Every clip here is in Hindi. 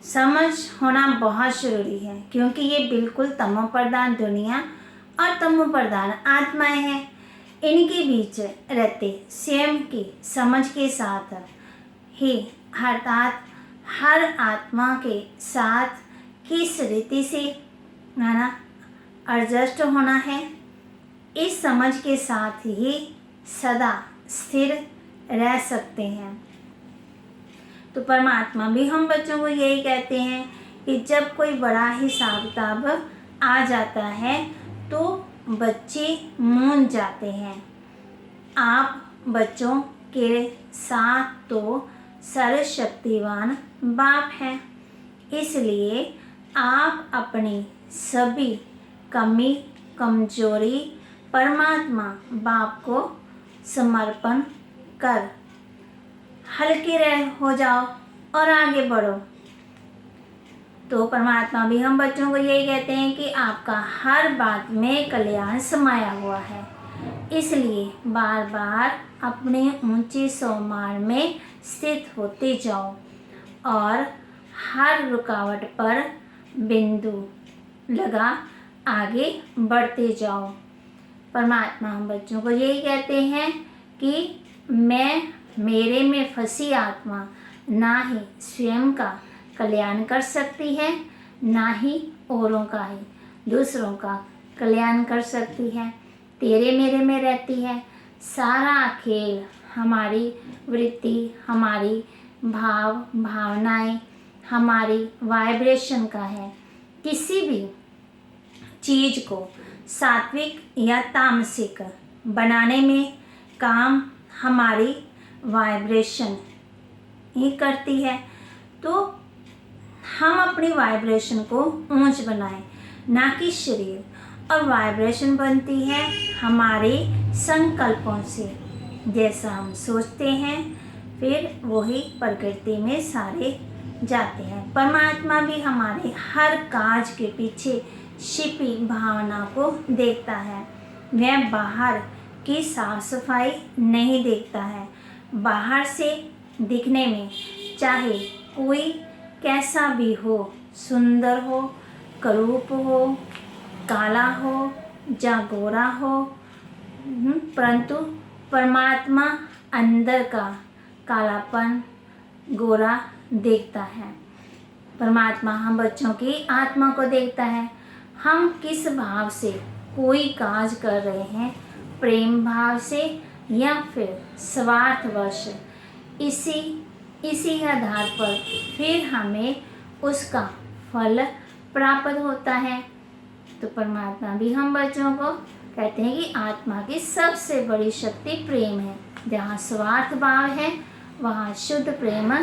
समझ होना बहुत ज़रूरी है, क्योंकि ये बिल्कुल तमो प्रधान दुनिया और तमो प्रधान आत्माएं हैं। इनके बीच रहते स्वयं की समझ के साथ ही, अर्थात हर आत्मा के साथ किस रीति से एडजस्ट होना है, इस समझ के साथ ही सदा स्थिर रह सकते हैं। तो परमात्मा भी हम बच्चों को यही कहते हैं कि जब कोई बड़ा हिसाब किताब आ जाता है तो बच्चे मूंझ जाते हैं। आप बच्चों के साथ तो सर्वशक्तिवान बाप हैं, इसलिए आप अपनी सभी कमी कमजोरी परमात्मा बाप को समर्पण कर हल्के हो जाओ और आगे बढ़ो। तो परमात्मा भी हम बच्चों को यही कहते हैं कि आपका हर बात में कल्याण समाया हुआ है, इसलिए बार बार अपने ऊंचे सोमार में स्थित होते जाओ और हर रुकावट पर बिंदु लगा आगे बढ़ते जाओ। परमात्मा हम बच्चों को यही कहते हैं कि मेरे में फंसी आत्मा ना ही स्वयं का कल्याण कर सकती है, ना ही औरों का ही दूसरों का कल्याण कर सकती है। तेरे मेरे में रहती है। सारा खेल हमारी वृत्ति, हमारी भावनाएं, हमारी वाइब्रेशन का है। किसी भी चीज़ को सात्विक या तामसिक बनाने में काम हमारी वाइब्रेशन ही करती है। तो हम अपनी वाइब्रेशन को ऊंच बनाएं, ना कि शरीर। और वाइब्रेशन बनती है हमारे संकल्पों से। जैसा हम सोचते हैं फिर वही प्रकृति में सारे जाते हैं। परमात्मा भी हमारे हर काज के पीछे छिपी भावना को देखता है। वह बाहर की साफ सफाई नहीं देखता है। बाहर से दिखने में चाहे कोई कैसा भी हो, सुंदर हो, करूप हो, काला हो या गोरा हो, परंतु परमात्मा अंदर का कालापन, गोरा देखता है। परमात्मा हम बच्चों की आत्मा को देखता है। हम किस भाव से कोई काज कर रहे हैं, प्रेम भाव से या फिर स्वार्थवश, इसी आधार पर फिर हमें उसका फल प्राप्त होता है। तो परमात्मा भी हम बच्चों को कहते हैं कि आत्मा की सबसे बड़ी शक्ति प्रेम है। जहाँ स्वार्थ भाव है वहाँ शुद्ध प्रेम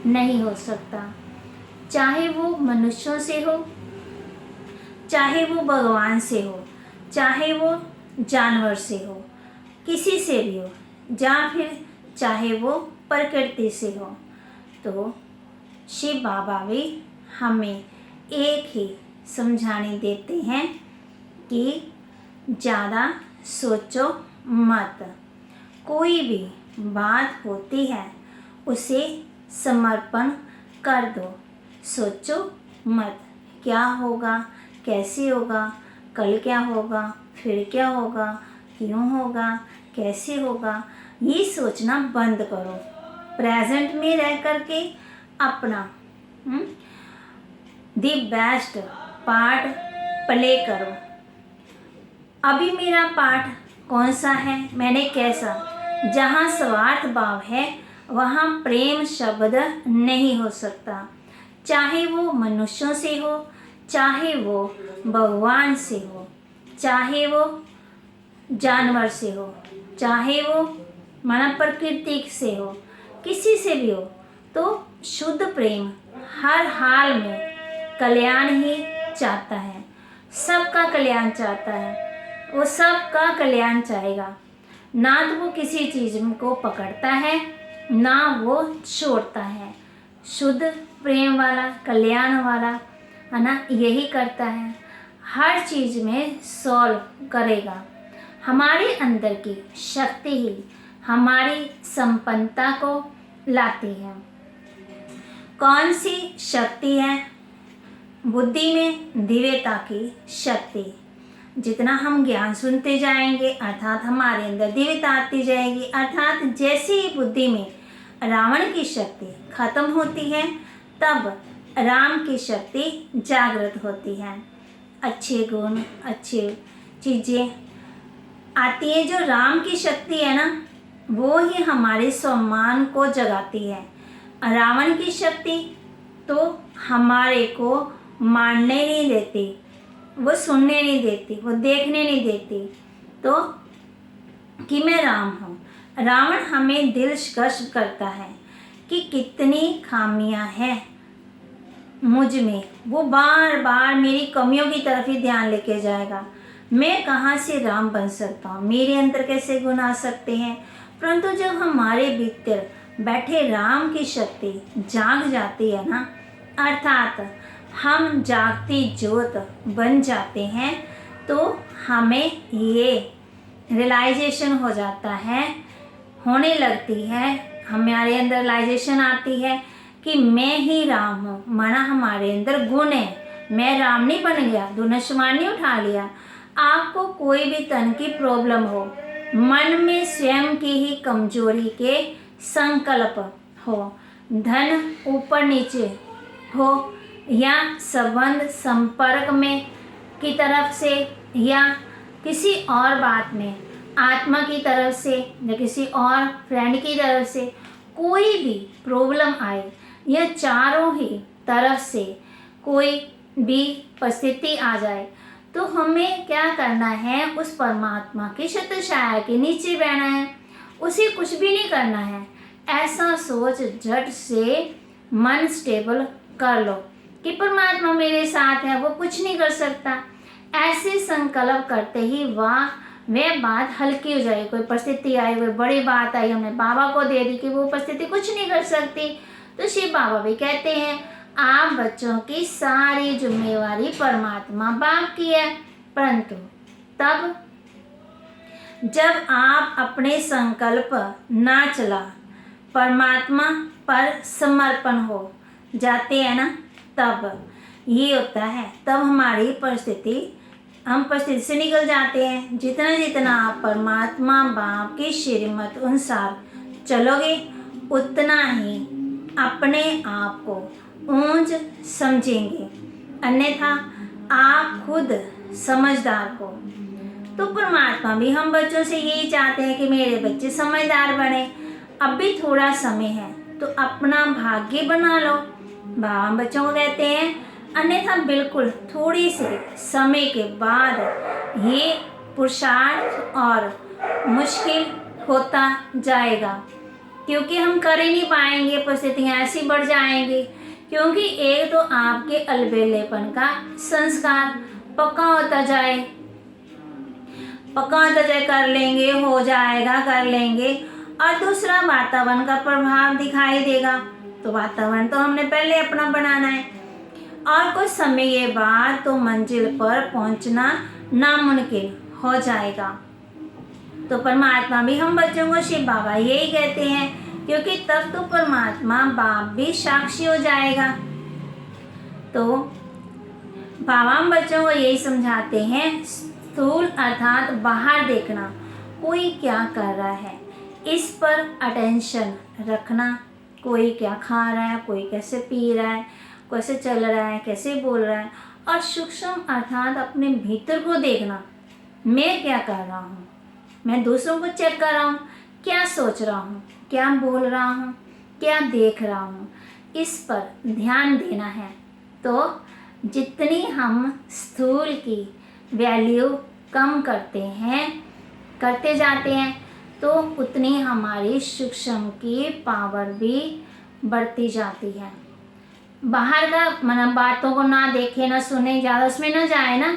नहीं हो सकता। चाहे वो मनुष्यों से हो, चाहे वो भगवान से हो, चाहे वो जानवर से हो, किसी से भी हो, या फिर चाहे वो प्रकृति से हो। तो शिव बाबा भी हमें एक ही समझाने देते हैं कि ज़्यादा सोचो मत। कोई भी बात होती है उसे समर्पण कर दो। सोचो मत क्या होगा, कैसे होगा, कल क्या होगा, फिर क्या होगा, क्यों होगा, कैसे होगा, ये सोचना बंद करो। प्रेजेंट में रह करके अपना दी बेस्ट पार्ट प्ले करो। अभी मेरा पार्ट कौन सा है, मैंने कैसा। जहाँ स्वार्थ भाव है वहाँ प्रेम शब्द नहीं हो सकता। चाहे वो मनुष्यों से हो, चाहे वो भगवान से हो, चाहे वो जानवर से हो, चाहे वो मानव प्रकृति से हो, किसी से भी हो, तो शुद्ध प्रेम हर हाल में कल्याण ही चाहता है। सबका कल्याण चाहता है। वो सबका कल्याण चाहेगा। ना तो वो किसी चीज़ को पकड़ता है, ना वो छोड़ता है। शुद्ध प्रेम वाला, कल्याण वाला है ना, यही करता है। हर चीज़ में सॉल्व करेगा। हमारे अंदर की शक्ति ही हमारी संपन्नता को लाती है। कौन सी शक्ति है? बुद्धि में दिव्यता की शक्ति। जितना हम ज्ञान सुनते जाएंगे अर्थात हमारे अंदर दिव्यता आती जाएगी, अर्थात जैसे ही बुद्धि में रावण की शक्ति खत्म होती है तब राम की शक्ति जागृत होती है। अच्छे गुण, अच्छे चीज़ें आती हैं। जो राम की शक्ति है ना, वो ही हमारे सम्मान को जगाती है। रावण की शक्ति तो हमारे को मानने नहीं देती, वो सुनने नहीं देती, वो देखने नहीं देती तो कि मैं राम हूँ। रावण हमें दिलकश करता है कि कितनी खामियां हैं मुझ में, वो बार बार मेरी कमियों की तरफ ही ध्यान लेके जाएगा। मैं कहाँ से राम बन सकता हूँ, मेरे अंदर कैसे गुण आ सकते हैं। परंतु जब हमारे भीतर बैठे राम की शक्ति जाग जाती है ना, अर्थात हम जागती ज्योत बन जाते हैं, तो हमें ये रियलाइजेशन हो जाता है, होने लगती है, हमारे अंदर रियलाइजेशन आती है कि मैं ही राम हूँ। माना हमारे अंदर गुण है, मैं राम नहीं बन गया, धनुष्मान नहीं उठा लिया। आपको कोई भी तन की प्रॉब्लम हो, मन में स्वयं की ही कमजोरी के संकल्प हो, धन ऊपर नीचे हो या संबंध संपर्क में की तरफ से या किसी और बात में आत्मा की तरफ से या किसी और फ्रेंड की तरफ से कोई भी प्रॉब्लम आए या चारों ही तरफ से कोई भी परिस्थिति आ जाए, तो हमें क्या करना है? उस परमात्मा की छत्र छाया के नीचे बैठना है, उसे कुछ भी नहीं करना है। ऐसा सोच झट से मन स्टेबल कर लो कि परमात्मा मेरे साथ है, वो कुछ नहीं कर सकता। ऐसे संकल्प करते ही वह बात हल्की हो जाएगी। कोई परिस्थिति आई, कोई बड़ी बात आई, हमने बाबा को दे दी कि वो परिस्थिति कुछ नहीं कर सकती, तो शिव बाबा भी कहते हैं आप बच्चों की सारी जिम्मेवारी परमात्मा बाप की है। परंतु तब जब आप अपने संकल्प ना चला परमात्मा पर समर्पण हो जाते हैं ना, तब ये होता है, तब हमारी परिस्थिति, हम परिस्थिति से निकल जाते हैं। जितना जितना आप परमात्मा बाप की श्रीमत अनुसार चलोगे उतना ही अपने आप को ऊंच समझेंगे, अन्यथा आप खुद समझदार को। तो परमात्मा भी हम बच्चों से यही चाहते हैं कि मेरे बच्चे समझदार बने। अब भी थोड़ा समय है तो अपना भाग्य बना लो, बाबा बच्चों को कहते हैं, अन्यथा बिल्कुल थोड़ी से समय के बाद ये पुरुषार्थ और मुश्किल होता जाएगा, क्योंकि हम कर ही नहीं पाएंगे, परिस्थितियाँ ऐसी बढ़ जाएंगी। क्योंकि एक तो आपके अलबेलेपन का संस्कार पक्का होता जाए, कर लेंगे, हो जाएगा, कर लेंगे, और दूसरा वातावरण का प्रभाव दिखाई देगा। तो वातावरण तो हमने पहले अपना बनाना है, और कुछ समय के बाद तो मंजिल पर पहुंचना नामुमकिन हो जाएगा। तो परमात्मा भी हम बच्चों को शिव बाबा यही कहते हैं, क्योंकि तब तो परमात्मा बाप भी साक्षी हो जाएगा। तो बाबा हम बच्चों को यही समझाते हैं, स्थूल अर्थात बाहर देखना, कोई क्या कर रहा है इस पर अटेंशन रखना, कोई क्या खा रहा है, कोई कैसे पी रहा है, कैसे चल रहा है, कैसे बोल रहा है, और सूक्ष्म अर्थात अपने भीतर को देखना, मैं क्या कर रहा हूँ, मैं दूसरों को चेक कर रहा हूँ, क्या सोच रहा हूँ, क्या बोल रहा हूँ, क्या देख रहा हूँ, इस पर ध्यान देना है। तो जितनी हम स्थूल की वैल्यू कम करते जाते हैं, तो उतनी हमारी सूक्ष्म की पावर भी बढ़ती जाती है। बाहर का मतलब बातों को ना देखे ना सुने, ज़्यादा उसमें ना जाए ना,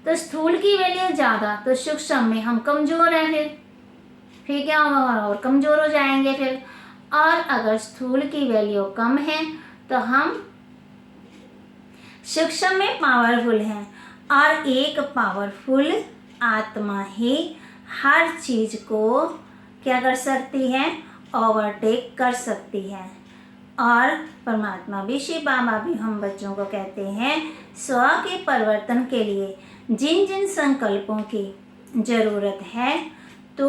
तो स्थूल की वैल्यू ज़्यादा, तो सूक्ष्म में हम कमज़ोर हैं, फिर क्या होगा, और कमज़ोर हो जाएंगे फिर। और अगर स्थूल की वैल्यू कम है तो हम सूक्ष्म में पावरफुल हैं, और एक पावरफुल आत्मा ही हर चीज़ को क्या कर सकती है, ओवरटेक कर सकती है। और परमात्मा भी, शिव बाबा भी हम बच्चों को कहते हैं, स्व के परिवर्तन के लिए जिन जिन संकल्पों की ज़रूरत है, तो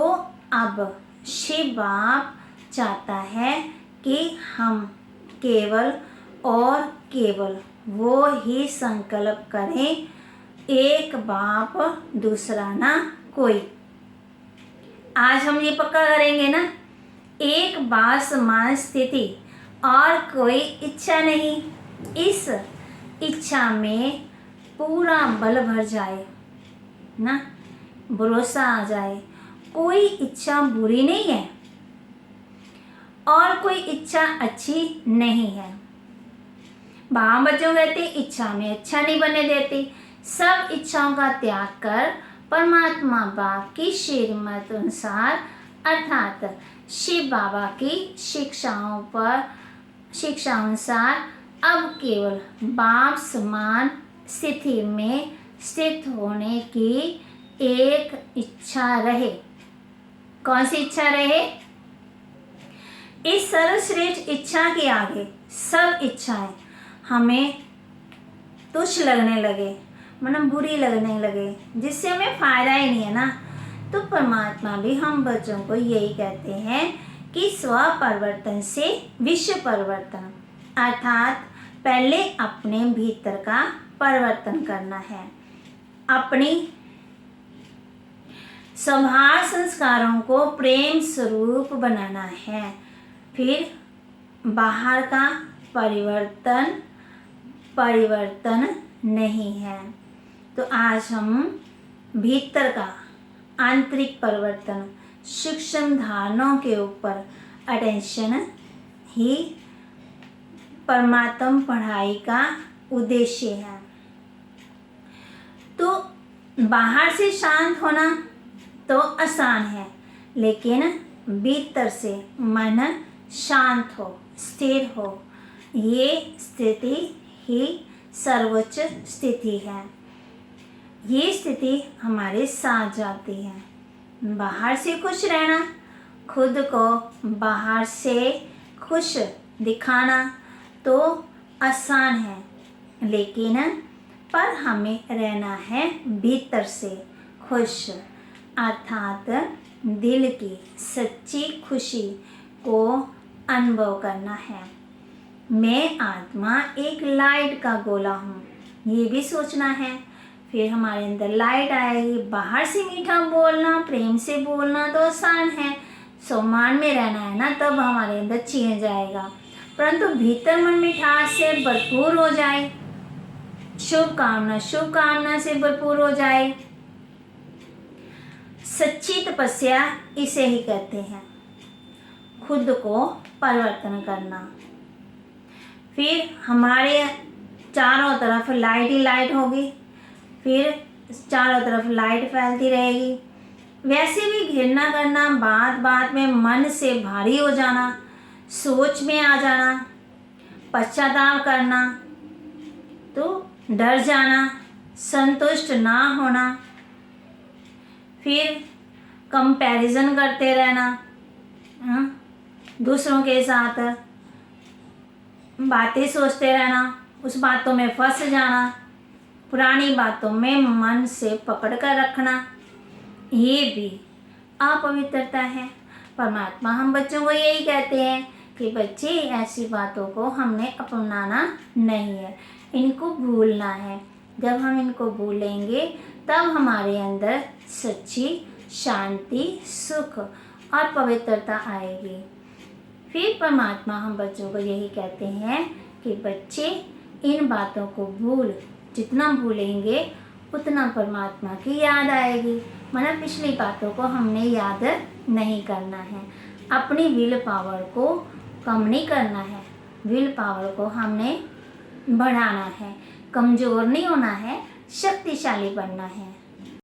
अब शिव बाप चाहता है कि हम केवल और केवल वो ही संकल्प करें, एक बाप दूसरा ना कोई। आज हम ये पक्का करेंगे ना, एक बाप समान स्थिति और कोई इच्छा नहीं। इस इच्छा में पूरा बल भर जाए ना, भरोसा आ जाए, कोई इच्छा बुरी नहीं है और कोई इच्छा अच्छी नहीं है। बाबा बच्चों कहते इच्छा में अच्छा नहीं बनने देते। सब इच्छाओं का त्याग कर परमात्मा बाप की श्रीमत अनुसार अर्थात शिव बाबा की शिक्षा अनुसार अब केवल बाप समान स्थिति में स्थित होने की एक इच्छा रहे। कौन सी इच्छा रहे? इस सर्वश्रेष्ठ इच्छा के आगे सब इच्छाएं हमें तुच्छ लगने लगे, मतलब बुरी लगने लगे, जिससे हमें फायदा ही नहीं है ना। तो परमात्मा भी हम बच्चों को यही कहते हैं कि स्व परिवर्तन से विश्व परिवर्तन, अर्थात पहले अपने भीतर का परिवर्तन करना है, अपनी स्वभाव संस्कारों को प्रेम स्वरूप बनाना है, फिर बाहर का परिवर्तन नहीं है। तो आज हम भीतर का आंतरिक परिवर्तन, सूक्ष्म धारणाओं के ऊपर अटेंशन ही परमात्म पढ़ाई का उद्देश्य है। तो बाहर से शांत होना तो आसान है, लेकिन भीतर से मन शांत हो, स्थिर हो, ये स्थिति ही सर्वोच्च स्थिति है। ये स्थिति हमारे साथ जाती है। बाहर से खुश रहना, खुद को बाहर से खुश दिखाना तो आसान है, लेकिन पर हमें रहना है भीतर से खुश, अर्थात दिल की सच्ची खुशी को अनुभव करना है। मैं आत्मा एक लाइट का गोला हूँ, ये भी सोचना है। फिर हमारे अंदर लाइट आएगी। बाहर से मीठा बोलना, प्रेम से बोलना तो आसान है, सम्मान में रहना है ना, तब हमारे अंदर चेंज आएगा। परंतु भीतर मन मिठास से भरपूर हो जाए, शुभकामना से भरपूर हो जाए, सच्ची तपस्या इसे ही कहते हैं, खुद को परिवर्तन करना। फिर हमारे चारों तरफ लाइट ही लाइट होगी, फिर चारों तरफ लाइट फैलती रहेगी। वैसे भी घृणा करना, बात बात में मन से भारी हो जाना, सोच में आ जाना, पश्चाताप करना, तो डर जाना, संतुष्ट ना होना, फिर कंपैरिजन करते रहना, दूसरों के साथ बातें सोचते रहना, उस बातों में फंस जाना, पुरानी बातों में मन से पकड़ कर रखना, ये भी अपवित्रता है। परमात्मा हम बच्चों को यही कहते हैं कि बच्चे ऐसी बातों को हमने अपनाना नहीं है, इनको भूलना है। जब हम इनको भूलेंगे तब हमारे अंदर सच्ची शांति, सुख और पवित्रता आएगी। फिर परमात्मा हम बच्चों को यही कहते हैं कि बच्चे इन बातों को जितना भूलेंगे उतना परमात्मा की याद आएगी। मतलब पिछली बातों को हमने याद नहीं करना है, अपनी विल पावर को कम नहीं करना है, विल पावर को हमने बढ़ाना है, कमज़ोर नहीं होना है, शक्तिशाली बनना है।